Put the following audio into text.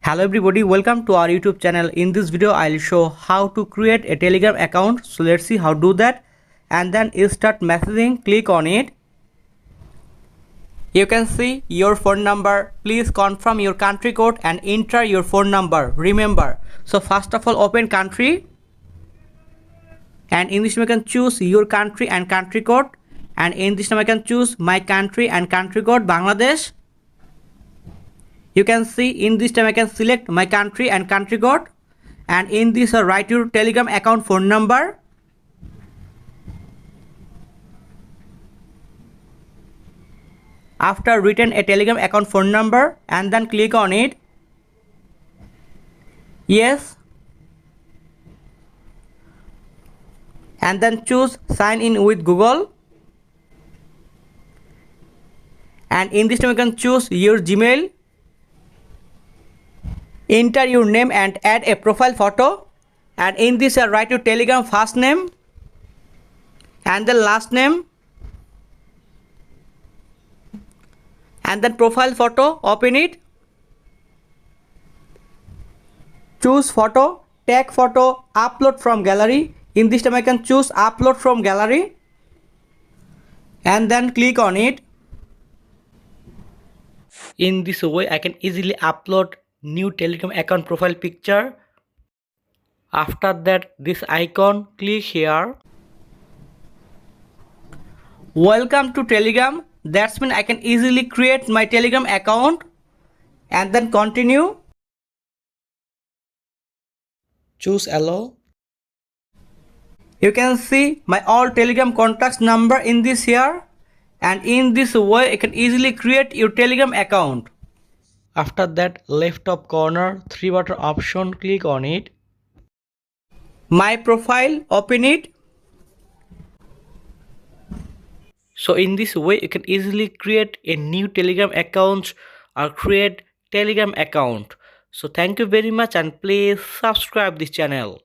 Hello everybody, welcome to our YouTube channel. In this video I'll show how to create a Telegram account. So let's see how to do that. And then you start messaging, click on it. You can see your phone number. Please confirm your country code and enter your phone number. Remember, so first of all open country, and in this time you can choose your country and country code, and in this time I can choose my country and country code Bangladesh. You can see in this time I can select my country and country code, and in this write your Telegram account phone number. After written a Telegram account phone number, and then click on it. Yes. And then choose sign in with Google. And in this time you can choose your Gmail. Enter your name and add a profile photo, and in this write your Telegram first name and then last name, and then profile photo, open it. Choose photo, tag photo, upload from gallery. In this time I can choose upload from gallery, and then click on it. In this way I can easily upload new Telegram account profile picture. After that, this icon, click here. Welcome to Telegram. That's mean I can easily create my Telegram account, and then continue. Choose allow. You can see my all Telegram contacts number in this here, and in this way I can easily create your Telegram account. After that, left top corner, three button option, click on it. My profile, open it. So in this way you can easily create a new Telegram account or create Telegram account. So thank you very much, and please subscribe this channel.